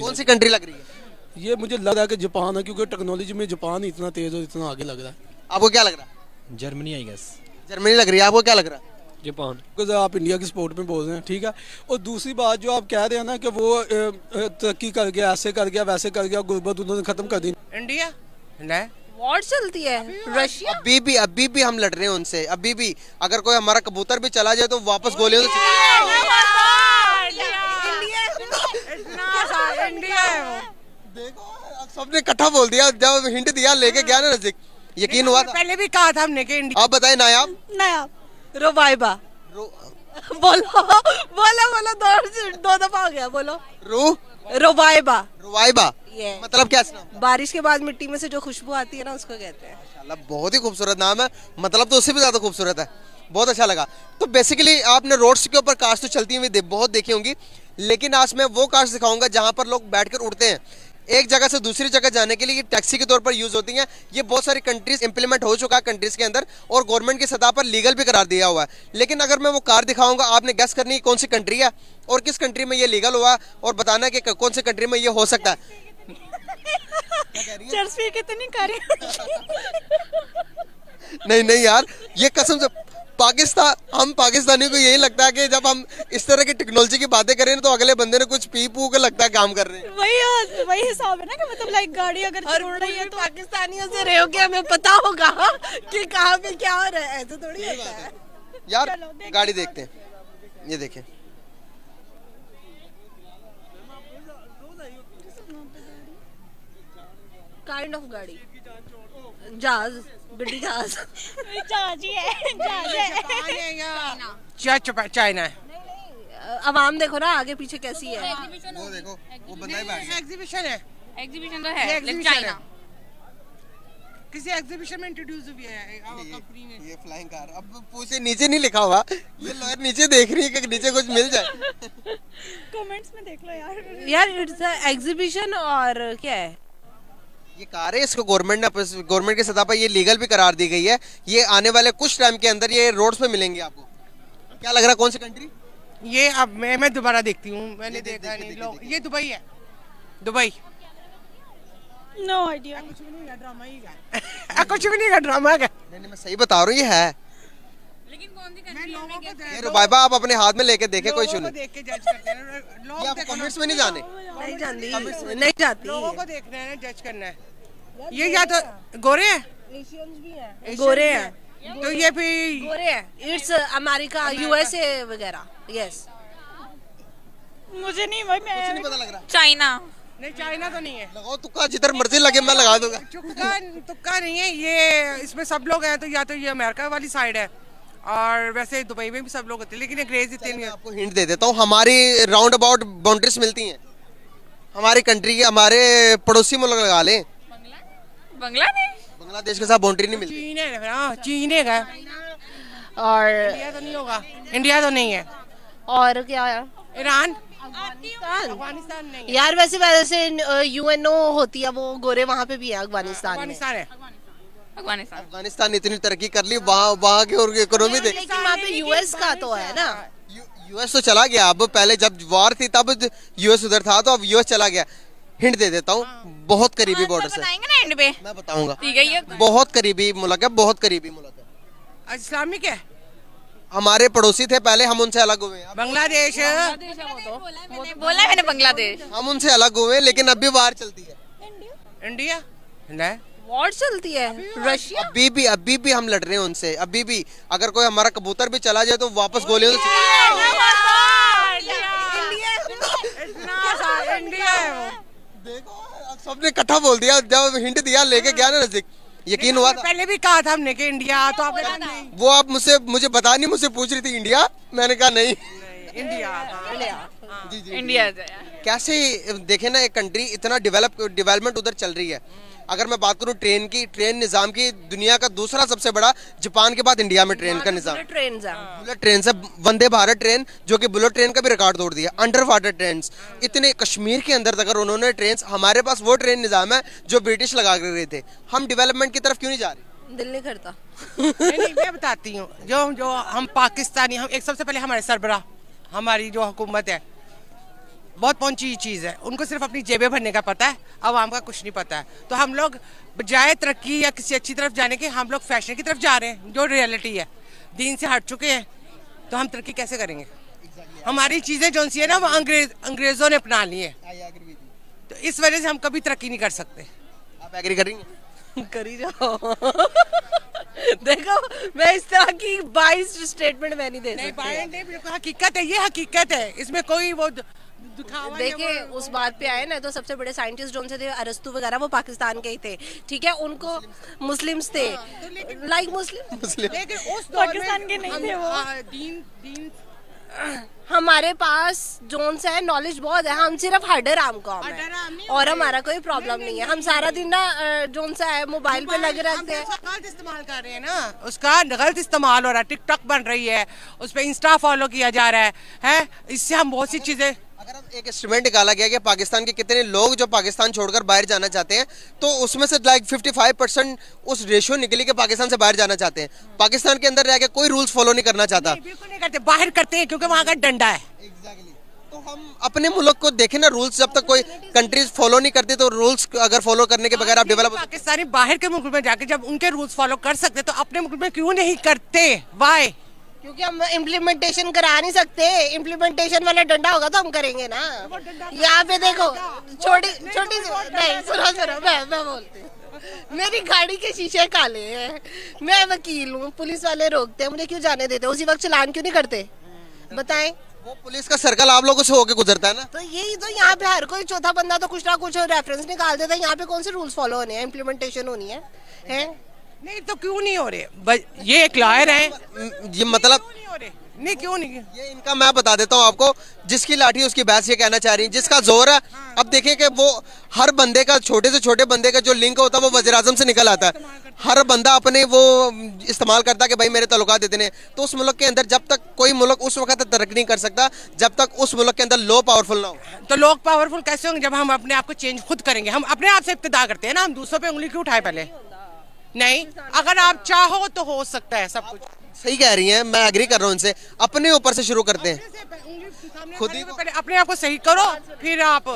कौन सी कंट्री लग रही है? ये मुझे लग रहा है कि जापान है, क्योंकि टेक्नोलॉजी में जापान इतना तेज और इतना आगे लग रहा है। आपको क्या लग रहा है? Germany I guess. जर्मनी लग रही है, आपको क्या लग रहा है? जापान। बिकॉज आप इंडिया की सपोर्ट में बोल रहे हैं, ठीक है। और दूसरी बात जो आप कह रहे हैं ना कि वो तरक्की कर गया, ऐसे कर गया, वैसे कर गया, गुर्बत उन्होंने खत्म कर दी। इंडिया नहीं, वॉर चलती है रशिया। अभी भी हम लड़ रहे हैं उनसे, अभी भी। अगर कोई हमारा कबूतर भी चला जाए तो वापस गोलियों से इंडिया है वो। देखो सबने इकट्ठा बोल दिया, जब हिंट दिया लेके गया ना नजदीक, यकीन हुआ था। पहले भी कहा था हमने कि इंडिया। आप बताएं नायाब। नायाब रोबाइबा। बोलो बोलो बोलो, दो दफा हो गया, बोलो। रोबाइबा। रुवाइबा मतलब क्या इसका? बारिश के बाद मिट्टी में से जो खुशबू आती है ना, उसको कहते हैं। माशाल्लाह, बहुत ही खूबसूरत नाम है, मतलब तो उससे भी ज्यादा खूबसूरत है। बहुत अच्छा लगा। तो बेसिकली आपने रोड्स के ऊपर कार्स तो चलती हुई बहुत देखी होंगी, लेकिन आज मैं वो कार्स दिखाऊंगा जहां पर लोग बैठकर उड़ते हैं। एक जगह से दूसरी जगह जाने के लिए ये टैक्सी के तौर पर यूज होती हैं। ये बहुत सारी कंट्रीज इंप्लीमेंट हो चुका है कंट्रीज के अंदर, और गवर्नमेंट की सतह पर लीगल भी करार दिया हुआ है। लेकिन अगर मैं वो कार दिखाऊंगा, आपने गेस करनी है कौन सी कंट्री है और किस कंट्री में ये लीगल हुआ, और बताना है कि कौन सी कंट्री में ये हो सकता है। कितनी कारी। नहीं नहीं यार, ये कसम से पाकिस्तान, हम पाकिस्तानी को यही लगता है कि जब हम इस तरह की टेक्नोलॉजी की बातें करें तो अगले बंदे ने कुछ पी पू के लगता है काम कर रहे हैं। वही हिसाब है ना कि मतलब लाइक गाड़ी अगर छोड़ रही है तो पाकिस्तानियों से रहे हो क्या, हमें पता होगा कि कहाँ पे क्या हो रहा है। ऐसे थोड़ी होता है यार। गाड़ी देखते हैं, ये देखें। काइंड ऑफ गाड़ी, जहाज, बड़ी जहाज। जहाज ही है, जहाज है। चाइना है। अवाम देखो ना आगे पीछे कैसी है। वो देखो, वो बंदा ही बैठ गया। एग्जीबिशन है, एग्जीबिशन तो ये है, एग्जीबिशन चाइना। है। किसी एग्जीबिशन में इंट्रोड्यूस हुई है कंपनी ने। ये फ्लाइंग कार, अब पूछे नीचे नहीं लिखा हुआ, ये लॉयर नीचे देख रही है कि नीचे कुछ मिल जाए। कमेंट्स में देख लो यार। यार इट्स एग्जीबिशन, और क्या है ये कार है, इसको गवर्नमेंट की सतह पर ये लीगल भी करार दी गई है। ये आने वाले कुछ टाइम के अंदर ये रोड्स पे मिलेंगे आपको। क्या लग रहा है कौन सी कंट्री? ये अब मैं दोबारा देखती हूँ, मैंने देखा नहीं। लोग ये दुबई है, दुबई। No idea. कुछ भी नहीं है, ड्रामा ही है। कुछ भी नहीं है, ड्रामा है। नहीं मैं सही बता रहा हूँ, ये है। लेकिन कौन सी मैं कंट्री लोगों को ये रुबाइबा आप अपने हाथ में लेके देखे, कोई लोगों सुने। को देख के जज करते हैं। ये लोग आपको कमेंट्स में नहीं जाने। नहीं जानती, नहीं जाती। लोगों को देखना है, जज करना है। ये या तो गोरे हैं, गोरे हैं, तो ये भी गोरे हैं। इट्स अमेरिका, यूएसए वगैरह। यस, मुझे नहीं भाई, कुछ नहीं मैं पता लग रहा। चाइना। नहीं, चाइना तो नहीं है। लगाओ तुक्का, जिधर मर्जी लगे मैं लगा दूंगा। तुक्का नहीं है ये, इसमें सब लोग हैं, तो या तो ये अमेरिका वाली साइड है, और वैसे दुबई में भी सब लोग होते हैं, लेकिन अंग्रेज इतने नहीं है। आपको हिंट दे देता हूँ, हमारी राउंड अबाउट बाउंड्रीज मिलती हैं हमारी कंट्री की। हमारे पड़ोसी मुल्क लगा लें, बांग्लादेश। बांग्लादेश के साथ बाउंड्री नहीं मिलती। चीन है, हाँ चीन है। और इंडिया तो नहीं होगा, इंडिया तो नहीं है। और क्या है? ईरान, अफगानिस्तान। अफगानिस्तान नहीं है। यार वैसे यूएनओ होती है, वो गोरे वहाँ पे भी है अफगानिस्तान में। अफगानिस्तान है। अफगानिस्तान। अफगानिस्तान ने इतनी तरक्की कर ली, वहाँ की और इकोनॉमी देख। लेकिन वहाँ पे यूएस का तो है ना। यूएस तो चला गया, अब पहले जब वॉर थी तब यूएस उधर था, तो अब यूएस चला गया। हिंट दे देता हूँ, बहुत करीबी बॉर्डर से। बताएंगे ना एंड पे। मैं बताऊंगा, ठीक है, ये बहुत करीबी मुल्क है, बहुत करीबी मुल्क है। इस्लामिक है। हमारे पड़ोसी थे पहले, हम उनसे अलग हुए हैं। बांग्लादेश। बोला है मैंने बांग्लादेश। हम उनसे अलग हुए हैं, लेकिन अभी वार चलती है। इंडिया नहीं, वॉर चलती है रशिया। अभी भी हम लड़ रहे हैं उनसे, अभी भी। अगर कोई हमारा कबूतर भी चला जाए तो वापस गोलियों से इंडिया है वो। देखो सबने इकट्ठा बोल दिया, जब हिंट दिया लेके गया ना नजदीक, यकीन हुआ था। पहले भी कहा था हमने कि इंडिया, तो आपने कहा नहीं। वो आप मुझे बता नहीं, मुझसे पूछ रही थी इंडिया, मैंने कहा नहीं। इंडिया। इंडिया। कैसे देखे ना, एक कंट्री इतना डेवलपमेंट उधर चल रही है। अगर मैं बात करूं ट्रेन की, ट्रेन निजाम की, दुनिया का दूसरा सबसे बड़ा, जापान के बाद इंडिया में ट्रेन का निजाम। बुलेट ट्रेन से, वंदे भारत ट्रेन जो कि बुलेट ट्रेन का भी रिकॉर्ड तोड़ दिया। अंडर वाटर ट्रेन, इतने कश्मीर के अंदर अगर उन्होंने ट्रेन, हमारे पास वो ट्रेन निजाम है जो ब्रिटिश लगा कर रहे थे। हम डेवलपमेंट की तरफ क्यों नहीं जा रहे? दिल नहीं करता। नहीं, मैं बताती हूँ, जो हम पाकिस्तानी, हम एक सबसे पहले हमारे सरबराह, हमारी जो हुकूमत है, बहुत पहुंची चीज़ है, उनको सिर्फ अपनी जेबें भरने का पता है, आवाम का कुछ नहीं पता है। तो हम लोग बजाय तरक्की या किसी अच्छी तरफ जाने के हम लोग फैशन की तरफ जा रहे हैं, जो रियलिटी है, दीन से हट चुके हैं, तो हम तरक्की कैसे करेंगे? हमारी चीज़ें जो सी है ना वो अंग्रेज़ों ने अपना ली है, तो इस वजह से हम कभी तरक्की नहीं कर सकते। आप एग्री करेंगे? करी जाओ। देखो मैं इस तरह की 22 स्टेटमेंट मैं नहीं दे नहीं, सकती। बायन नहीं, बिल्कुल हकीकत है, ये हकीकत है, इसमें कोई वो दिखावा नहीं है, देखिए वो- उस बात पे आए ना, तो सबसे बड़े साइंटिस्ट जो थे अरस्तु वगैरह, वो पाकिस्तान के ही थे, ठीक है, उनको मुस्लिम्स थे, लाइक मुस्लिम, लेकिन उस दौर में पाकिस्तान के नहीं थे वो। दीन हमारे पास जोन से है, नॉलेज बहुत है, हम सिर्फ हडर आम कौम हडर आम है नहीं और होते। हमारा कोई प्रॉब्लम नहीं है। हम सारा दिन ना जोन सा है मोबाइल पे लगे रहते हैं। उसका गलत इस्तेमाल कर रहे हैं ना, उसका गलत इस्तेमाल हो रहा है, टिकटॉक बन रही है, उस पर इंस्टा फॉलो किया जा रहा है, इससे हम बहुत सी चीजें। अगर हम एक एस्टिमेट निकाला गया कि पाकिस्तान के कितने लोग जो पाकिस्तान छोड़कर बाहर जाना चाहते हैं, तो उसमें से लाइक 55% उस रेशियो निकली कि पाकिस्तान से बाहर जाना चाहते हैं। पाकिस्तान के अंदर रह के कोई रूल्स फॉलो नहीं करना चाहता। बिल्कुल नहीं करते, बाहर करते हैं क्योंकि वहाँ का डंडा है। तो हम अपने मुल्क को देखें ना, रूल्स जब तक कोई कंट्रीज फॉलो नहीं करती, तो रूल्स अगर फॉलो करने के बगैर आप डेवलप। पाकिस्तानी बाहर के मुल्क में जाके जब उनके रूल्स फॉलो कर सकते तो अपने मुल्क में क्यों नहीं करते? वाई? क्योंकि हम इम्प्लीमेंटेशन करा नहीं सकते, इम्प्लीमेंटेशन वाला डंडा होगा तो हम करेंगे ना। यहाँ पे देखो छोटी छोटी नहीं, सुनो मैं बोलती हूँ। मेरी गाड़ी के शीशे काले हैं, मैं वकील हूँ, पुलिस वाले रोकते हैं, मुझे क्यों जाने देते? उसी वक्त चालान क्यों नहीं करते? बताएं। वो पुलिस का सर्कल आप लोगों से होके गुजरता है ना। तो यही तो, यहाँ पे हर कोई चौथा बंदा तो कुछ ना कुछ रेफरेंस निकाल देता है। यहाँ पे कौन से रूल्स फॉलो होने हैं, इम्प्लीमेंटेशन होनी है, हैं? नहीं तो क्यों नहीं हो रहे? ये एक लॉयर है, ये मतलब क्यों नहीं हो रहे? नहीं क्यों नहीं? ये इनका मैं बता देता हूँ आपको, जिसकी लाठी उसकी भैंस, ये कहना चाह रही है, जिसका जोर है। अब देखें कि वो हर बंदे का, छोटे से छोटे बंदे का जो लिंक होता है वो वज़ीर आज़म से निकल आता है। हर बंदा अपने वो इस्तेमाल करता है कि भाई मेरे ताल्लुकात इतने। तो उस मुल्क के अंदर जब तक कोई मुल्क उस वक्त तरक्की नहीं कर सकता जब तक उस मुल्क के अंदर लो पावरफुल ना हो। तो लोग पावरफुल कैसे होंगे जब हम अपने आप को चेंज खुद करेंगे? हम अपने आप से इब्तिदा करते हैं ना, हम दूसरों पे उंगली क्यों उठाए? पहले नहीं, अगर आप चाहो तो हो सकता है सब कुछ। सही कह रही हैं, मैं एग्री कर रहा हूँ इनसे। अपने ऊपर से शुरू करते हैं, खुद ही पहले अपने आप को सही करो, फिर आप।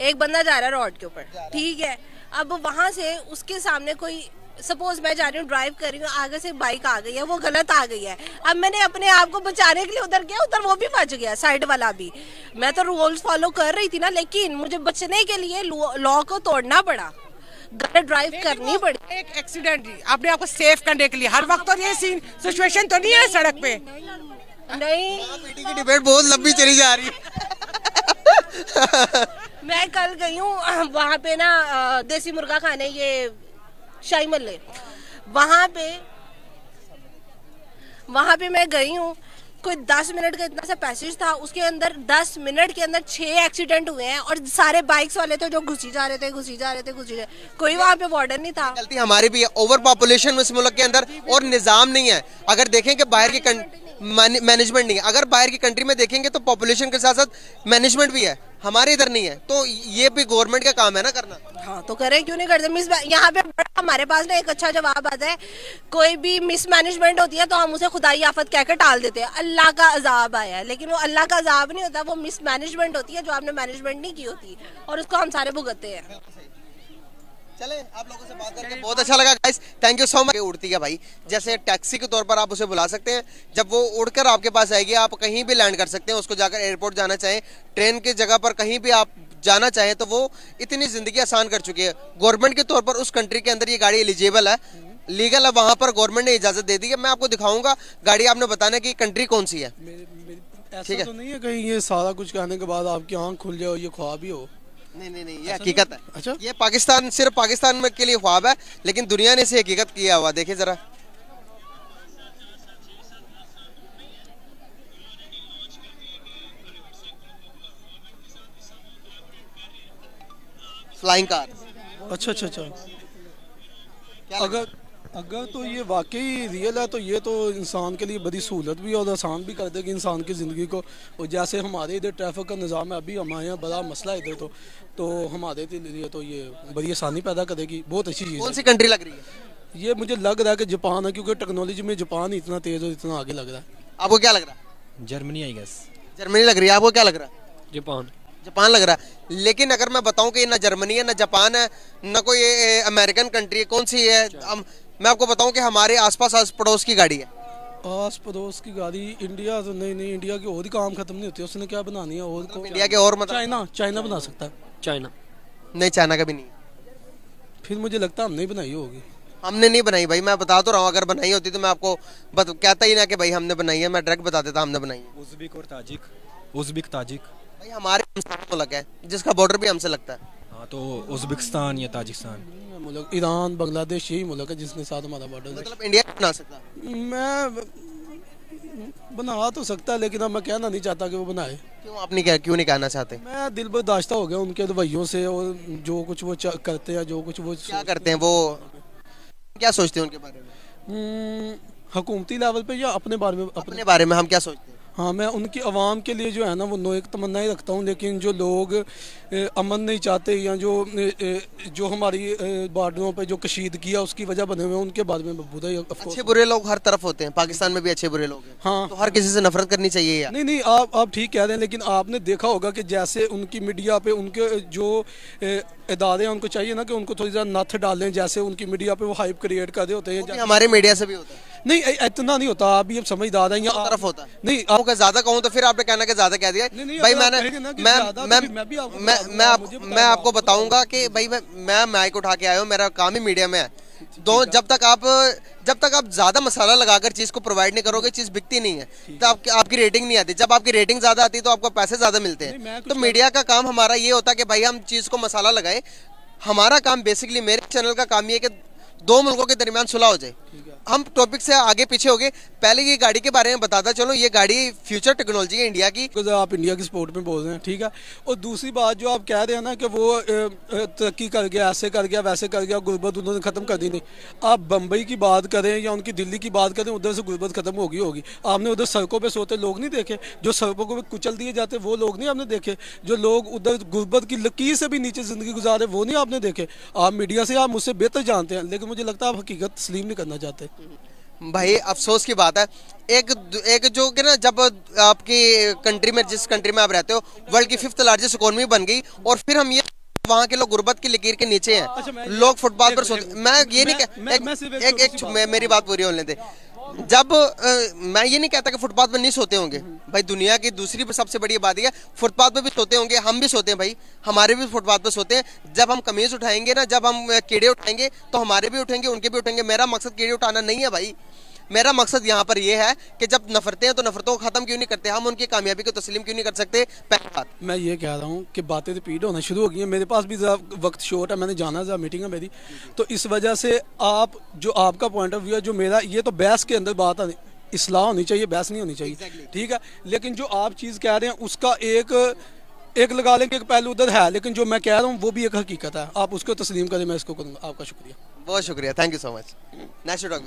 एक बंदा जा रहा है रोड के ऊपर, ठीक है, अब वहां से उसके सामने कोई, सपोज मैं जा रही हूँ, ड्राइव कर रही हूँ, आगे से बाइक आ गई है, वो गलत आ गई है, अब मैंने अपने आप को बचाने के लिए उधर गया, उधर वो भी बच गया, साइड वाला भी। मैं तो रूल्स फॉलो कर रही थी ना, लेकिन मुझे बचने के लिए लॉ को तोड़ना पड़ा, गलत ड्राइव करनी पड़ी। एक एक्सीडेंट अपने आप को सेफ करने के लिए हर वक्त तो ये सीन सिचुएशन तो नहीं है सड़क पे। नहीं, पीटी की डिबेट बहुत लंबी चली जा रही है। मैं कल गई हूँ वहाँ पे ना देसी मुर्गा खाने, ये शाही मल्ले, वहाँ पे मैं गई हूँ। कोई 10 मिनट का इतना सा पैसेज था, उसके अंदर 10 मिनट के अंदर 6 एक्सीडेंट हुए हैं, और सारे बाइक्स वाले थे जो घुसी जा रहे थे। कोई वहाँ पे वार्डन नहीं था। गलती हमारी भी है, ओवर पॉपुलेशन इस मुल्क के अंदर और निज़ाम नहीं है। अगर देखें कि बाहर की मैनेजमेंट नहीं है, अगर बाहर की कंट्री में देखेंगे तो पॉपुलेशन के साथ साथ मैनेजमेंट भी है, हमारे इधर नहीं है। तो ये भी गवर्नमेंट का काम है ना करना। हाँ तो करें, क्यों नहीं करते? यहाँ पे हमारे पास ना एक अच्छा जवाब आता है, कोई भी मिसमैनेजमेंट होती है तो हम उसे खुदाई आफत कहकर टाल देते हैं, अल्लाह का अजाब आया है, लेकिन वो अल्लाह का अजाब नहीं होता, वो मिसमैनेजमेंट होती है जो आपने मैनेजमेंट नहीं की होती, और उसको हम सारे भुगतते हैं। चले, आप लोगों से बात करके बहुत अच्छा लगा guys, thank you so much. उड़ती है भाई, जैसे टैक्सी के तौर पर आप उसे बुला सकते हैं, जब वो उड़कर आपके पास आएगी आप कहीं भी लैंड कर सकते हैं, उसको जाकर एयरपोर्ट जाना चाहें, ट्रेन की जगह पर कहीं भी आप जाना चाहें, तो वो इतनी ज़िंदगी आसान कर चुकी है। गवर्नमेंट के तौर पर उस कंट्री के अंदर ये गाड़ी एलिजिबल है, लीगल है, वहाँ पर गवर्नमेंट ने इजाज़त दे दी है। मैं आपको दिखाऊंगा गाड़ी, आपने बताना कि कंट्री कौन सी है। ऐसा तो नहीं है कहीं ये सारा कुछ कहने के बाद आपकी आंख खुल जाए और ये ख्वाब ही हो? नहीं, ये हकीकत है। अच्छा, ये पाकिस्तान, सिर्फ पाकिस्तान में के लिए ख्वाब है, लेकिन दुनिया ने इसे हकीकत किया हुआ। देखिए जरा, फ्लाइंग कार। अच्छा। अगर तो ये वाकई रियल है तो ये तो इंसान के लिए बड़ी सहूलत भी और आसान भी कर देगी इंसान की ज़िंदगी को। और जैसे हमारे इधर ट्रैफिक का निज़ाम है, अभी हमारे यहाँ बड़ा मसला है इधर, तो हमारे लिए तो ये बड़ी आसानी पैदा करेगी। बहुत अच्छी चीज़ कौन सी कंट्री लग रही है? ये मुझे लग रहा है कि जापान है, क्योंकि टेक्नोलॉजी में जापान इतना तेज़ और इतना आगे लग रहा है। आपको क्या लग रहा है? Germany I guess. जर्मनी लग रही है, आपको क्या लग रहा है? जापान। जापान लग रहा है, लेकिन अगर मैं बताऊं कि ना जर्मनी है ना जापान है ना कोई अमेरिकन कंट्री है, कौन सी है? मैं आपको बताऊं कि हमारे आसपास आस पड़ोस की गाड़ी है। आस पड़ोस की गाड़ी इंडिया तो नहीं, इंडिया की और ही काम खत्म नहीं होती, उसने क्या बनानी है और को? इंडिया के और मतलब चाइना बना सकता है। चाइना। नहीं, चाइना का भी नहीं है। फिर मुझे लगता है हमने ही बनाई होगी। हमने नहीं बनाई भाई, मैं बता तो रहा हूँ, अगर बनाई होती तो मैं आपको कहता ही ना कि भाई हमने बनाई है, मैं डायरेक्ट बता देता हमने बनाई है। उज़्बेक और ताजिक, उज़्बेक ताजिक। भाई हमारे मुल्क है जिसका बॉर्डर भी हमसे लगता है। हाँ तो उज़्बेकिस्तान या ताजिकिस्तान। मुल्क ईरान बांग्लादेश यही मुल्क है जिसके साथ हमारा बॉर्डर है। मतलब इंडिया नहीं बना सकता। मैं बना तो सकता है, लेकिन अब मैं कहना नहीं चाहता कि वो बनाए। क्यों नहीं कहना चाहते? मैं दिल बर्दाश्ता हो गया उनके रवैयों से, और जो कुछ वो करते हैं, जो कुछ वो क्या करते हैं वो, क्या सोचते हैं उनके बारे में? हुकूमती लेवल पे या अपने बारे में? अपने बारे में हम क्या सोचते हैं? हाँ, मैं उनकी आवाम के लिए जो है ना वो नो एक तमन्ना ही रखता हूँ, लेकिन जो लोग अमन नहीं चाहते या जो हमारी बॉर्डरों पे जो कशीदगी है उसकी वजह बने हुए हैं, उनके बारे में बुरा ही अफसोस। अच्छे बुरे लोग हर तरफ होते हैं, पाकिस्तान में भी अच्छे बुरे लोग हैं। हाँ, तो हर किसी से नफरत करनी चाहिए यार। नहीं आप ठीक कह रहे हैं, लेकिन आपने देखा होगा कि जैसे उनकी मीडिया पे उनके जो इदारे हैं उनको चाहिए ना कि उनको थोड़ी ज़्यादा नथ डालें, जैसे उनकी मीडिया पे वो हाइप क्रिएट कर रहे होते हैं। हमारे मीडिया से भी होता है। नहीं, इतना नहीं होता, आप भी अब समझदार हैं। या तरफ होता है। नहीं, आपको ज्यादा कहूँ तो फिर आपने कहना कि ज्यादा कह दिया। नहीं, भाई अगर आप मैंने कहेंगे ना कि ज़्यादा, तो फिर मैं भी आपको बता दूंगा, मुझे बताना मैं आपको बताऊंगा कि भाई मैं माइक उठा के आया हूँ, मेरा काम ही मीडिया में है। तो जब तक आप ज्यादा मसाला लगाकर चीज को प्रोवाइड नहीं करोगे, चीज बिकती नहीं है, तो आपकी रेटिंग नहीं आती। जब आपकी रेटिंग ज्यादा आती है तो आपको पैसे ज्यादा मिलते हैं। तो मीडिया का काम हमारा ये होता है कि भाई हम चीज को मसाला लगाए। हमारा काम बेसिकली, मेरे चैनल का काम ये है कि दो मुल्कों के दरमियान सुलह हो जाए। हम टॉपिक से आगे पीछे हो गए। पहले ये गाड़ी के बारे में बताता चलो, ये गाड़ी फ्यूचर टेक्नोलॉजी है इंडिया की। आप इंडिया की स्पोर्ट में बोल रहे हैं, ठीक है। और दूसरी बात जो आप कह रहे हैं ना कि वो तरक्की कर गया, ऐसे कर गया, वैसे कर गया, गुर्बत उन्होंने ख़त्म कर दी। नहीं, आप बम्बई की बात करें या उनकी दिल्ली की बात करें, उधर से गुर्बत ख़त्म होगी। आपने उधर सड़कों पे सोते लोग नहीं देखे? जो सड़कों को कुचल दिए जाते वो लोग नहीं आपने देखे? जो लोग उधर गुर्बत की लकीर से भी नीचे ज़िंदगी गुजारे वो नहीं आपने देखे? आप मीडिया से आप मुझसे बेहतर जानते हैं, लेकिन मुझे लगता है आप हकीकत तस्लीम नहीं करना चाहते। भाई अफसोस की बात है, एक जो कि ना, जब आपकी कंट्री में, जिस कंट्री में आप रहते हो, वर्ल्ड की 5th लार्जेस्ट इकोनॉमी बन गई, और फिर हम ये वहाँ के लोग गुर्बत की लकीर के नीचे हैं, लोग फुटपाथ पर सोते। मैं ये नहीं कह, मेरी बात पूरी होने दे। जब मैं ये नहीं कहता कि फुटपाथ पर नहीं सोते होंगे भाई, दुनिया की दूसरी सबसे बड़ी बात यह है फुटपाथ पर भी सोते होंगे, हम भी सोते हैं भाई, हमारे भी फुटपाथ पर सोते हैं। जब हम कमीज उठाएंगे ना, जब हम कीड़े उठाएंगे तो हमारे भी उठेंगे, उनके भी उठेंगे। मेरा मकसद कीड़े उठाना नहीं है भाई, मेरा मकसद यहाँ पर यह है कि जब नफरतें हैं तो नफरतों को खत्म क्यों नहीं करते, हम उनकी कामयाबी को तस्लीम क्यों नहीं कर सकते। पहली बात मैं ये कह रहा हूँ कि बातें रिपीट होना शुरू हो गई हैं। मेरे पास भी ज़रा वक्त शॉर्ट है, मैंने जाना ज़रा मीटिंग है मेरी, तो इस वजह से आप जो आपका पॉइंट ऑफ व्यू है, जो मेरा, ये तो बहस के अंदर बात है, इस्लाह होनी चाहिए, बहस नहीं होनी चाहिए, ठीक है। लेकिन जो आप चीज़ कह रहे हैं उसका एक लगा लेंगे, एक पहलू उधर है, लेकिन जो मैं कह रहा हूँ वो भी एक हकीकत है, आप उसको तस्लीम करें, मैं इसको करूँगा। आपका शुक्रिया, बहुत शुक्रिया, thank you so much. Nice to talk with.